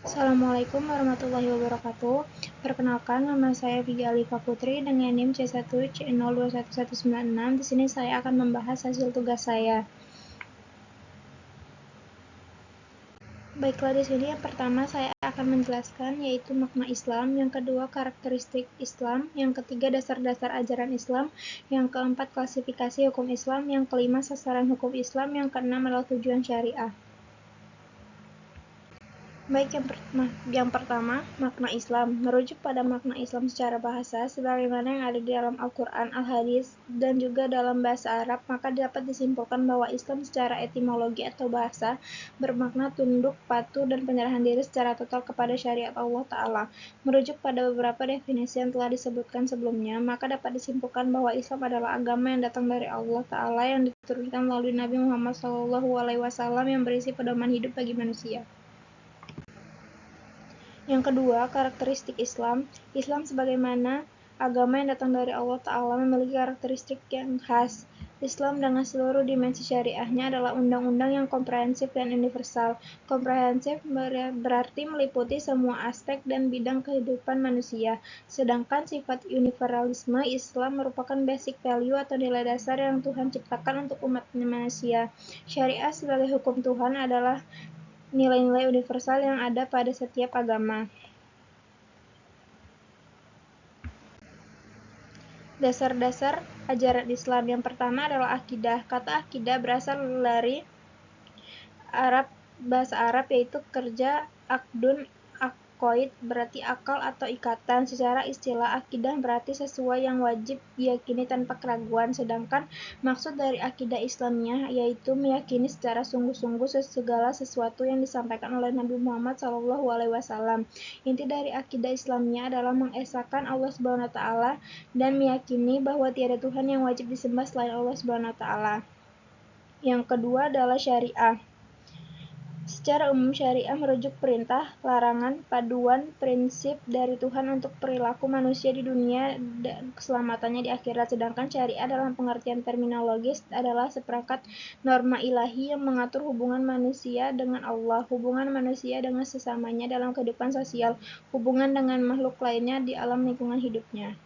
Assalamualaikum warahmatullahi wabarakatuh. Perkenalkan, nama saya Vicky Alifa Putri dengan NIM C1C021196. Di sini saya akan membahas hasil tugas saya. Baiklah, di sini yang pertama saya akan menjelaskan yaitu makna Islam, yang kedua karakteristik Islam, yang ketiga dasar-dasar ajaran Islam, yang keempat klasifikasi hukum Islam, yang kelima sasaran hukum Islam, yang keenam adalah tujuan syariah. Baik, yang pertama, makna Islam. Merujuk pada makna Islam secara bahasa, sebagaimana yang ada di dalam Al-Quran, Al-Hadis, dan juga dalam bahasa Arab, maka dapat disimpulkan bahwa Islam secara etimologi atau bahasa bermakna tunduk, patuh, dan penyerahan diri secara total kepada syariat Allah Ta'ala. Merujuk pada beberapa definisi yang telah disebutkan sebelumnya, maka dapat disimpulkan bahwa Islam adalah agama yang datang dari Allah Ta'ala yang diturunkan melalui Nabi Muhammad SAW yang berisi pedoman hidup bagi manusia. Yang kedua, karakteristik Islam. Islam sebagaimana agama yang datang dari Allah Ta'ala memiliki karakteristik yang khas. Islam dengan seluruh dimensi syariahnya adalah undang-undang yang komprehensif dan universal. Komprehensif berarti meliputi semua aspek dan bidang kehidupan manusia. Sedangkan sifat universalisme Islam merupakan basic value atau nilai dasar yang Tuhan ciptakan untuk umat manusia. Syariah sebagai hukum Tuhan adalah nilai-nilai universal yang ada pada setiap agama. Dasar-dasar ajaran Islam. Yang pertama adalah akidah. Kata akidah berasal dari bahasa Arab yaitu kerja akdun aqoid berarti akal atau ikatan. Secara istilah akidah berarti sesuai yang wajib diyakini tanpa keraguan. Sedangkan maksud dari akidah Islamnya yaitu meyakini secara sungguh-sungguh segala sesuatu yang disampaikan oleh Nabi Muhammad SAW. Inti dari akidah Islamnya adalah mengesahkan Allah SWT dan meyakini bahwa tiada Tuhan yang wajib disembah selain Allah SWT. Yang kedua adalah syariah. Secara umum, syariah merujuk perintah, larangan, paduan, prinsip dari Tuhan untuk perilaku manusia di dunia dan keselamatannya di akhirat. Sedangkan syariah dalam pengertian terminologis adalah seperangkat norma ilahi yang mengatur hubungan manusia dengan Allah, hubungan manusia dengan sesamanya dalam kehidupan sosial, hubungan dengan makhluk lainnya di alam lingkungan hidupnya.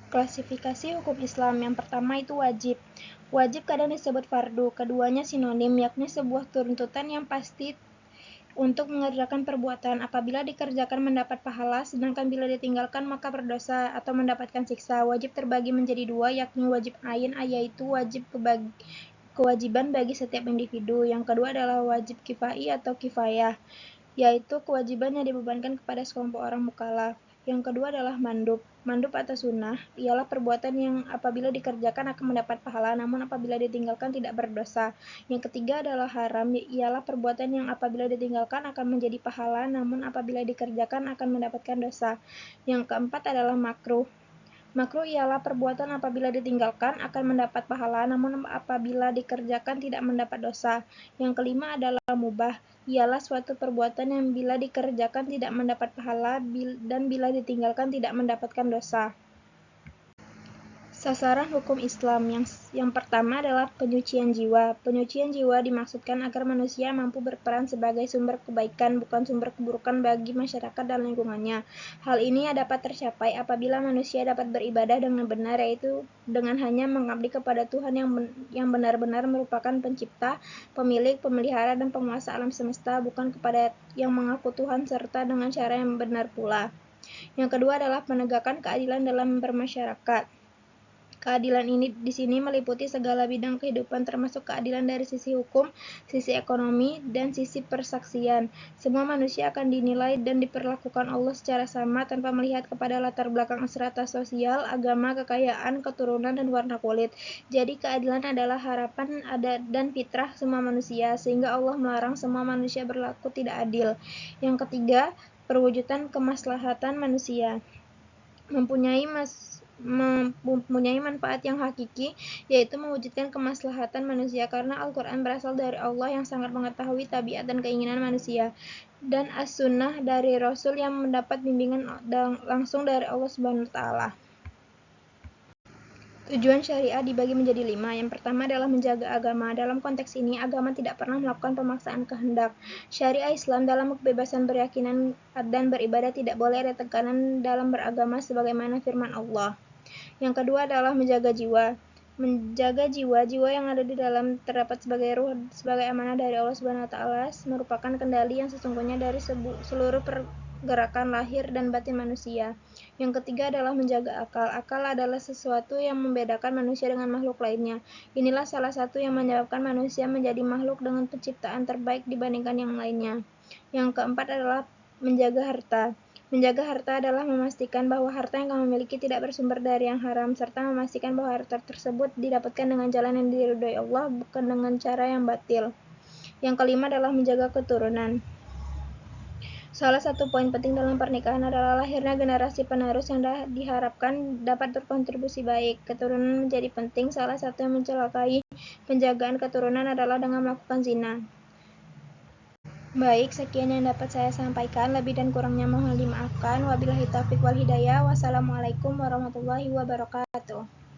Klasifikasi hukum Islam. Yang pertama itu wajib. Wajib kadang disebut fardu, keduanya sinonim, yakni sebuah tuntutan yang pasti untuk mengerjakan perbuatan. Apabila dikerjakan mendapat pahala, sedangkan bila ditinggalkan maka berdosa atau mendapatkan siksa. Wajib terbagi menjadi dua, yakni wajib ain, yaitu wajib kewajiban bagi setiap individu. Yang kedua adalah wajib kifai atau kifayah, yaitu kewajiban yang dibebankan kepada sekelompok orang mukallaf. Yang kedua adalah mandub. Mandub atau sunnah ialah perbuatan yang apabila dikerjakan akan mendapat pahala, namun apabila ditinggalkan tidak berdosa. Yang ketiga adalah haram, ialah perbuatan yang apabila ditinggalkan akan menjadi pahala, namun apabila dikerjakan akan mendapatkan dosa. Yang keempat adalah makruh. Makruh ialah perbuatan apabila ditinggalkan akan mendapat pahala, namun apabila dikerjakan tidak mendapat dosa. Yang kelima adalah mubah, ialah suatu perbuatan yang bila dikerjakan tidak mendapat pahala dan bila ditinggalkan tidak mendapatkan dosa. Sasaran hukum Islam yang pertama adalah penyucian jiwa. Penyucian jiwa dimaksudkan agar manusia mampu berperan sebagai sumber kebaikan, bukan sumber keburukan bagi masyarakat dan lingkungannya. Hal ini dapat tercapai apabila manusia dapat beribadah dengan benar, yaitu dengan hanya mengabdi kepada Tuhan yang benar-benar merupakan pencipta, pemilik, pemelihara, dan penguasa alam semesta, bukan kepada yang mengaku Tuhan serta dengan cara yang benar pula. Yang kedua adalah penegakan keadilan dalam bermasyarakat. Keadilan ini di sini meliputi segala bidang kehidupan termasuk keadilan dari sisi hukum, sisi ekonomi, dan sisi persaksian. Semua manusia akan dinilai dan diperlakukan Allah secara sama tanpa melihat kepada latar belakang strata sosial, agama, kekayaan, keturunan, dan warna kulit. Jadi keadilan adalah harapan dan fitrah semua manusia, sehingga Allah melarang semua manusia berlaku tidak adil. Yang ketiga, perwujudan kemaslahatan manusia. Mempunyai manfaat yang hakiki, yaitu mewujudkan kemaslahatan manusia, karena Al-Quran berasal dari Allah yang sangat mengetahui tabiat dan keinginan manusia, dan As-Sunnah dari Rasul yang mendapat bimbingan langsung dari Allah Subhanahu wa Ta'ala. Tujuan syariah dibagi menjadi 5. Yang pertama adalah menjaga agama. Dalam konteks ini, agama tidak pernah melakukan pemaksaan kehendak. Syariah Islam dalam kebebasan berkeyakinan dan beribadah tidak boleh ada tekanan dalam beragama sebagaimana firman Allah. Yang kedua adalah menjaga jiwa. Menjaga jiwa yang ada di dalam terdapat sebagai ruh, sebagai amanah dari Allah Subhanahu wa taala, merupakan kendali yang sesungguhnya dari seluruh pergerakan lahir dan batin manusia. Yang ketiga adalah menjaga akal. Akal adalah sesuatu yang membedakan manusia dengan makhluk lainnya. Inilah salah satu yang menyebabkan manusia menjadi makhluk dengan penciptaan terbaik dibandingkan yang lainnya. Yang keempat adalah menjaga harta. Menjaga harta adalah memastikan bahwa harta yang kamu miliki tidak bersumber dari yang haram, serta memastikan bahwa harta tersebut didapatkan dengan jalan yang diridhoi Allah, bukan dengan cara yang batil. Yang kelima adalah menjaga keturunan. Salah satu poin penting dalam pernikahan adalah lahirnya generasi penerus yang diharapkan dapat berkontribusi baik. Keturunan menjadi penting. Salah satu yang mencelakai penjagaan keturunan adalah dengan melakukan zina. Baik, sekian yang dapat saya sampaikan. Lebih dan kurangnya mohon dimaafkan. Wabillahi taufiq wal hidayah. Wassalamualaikum warahmatullahi wabarakatuh.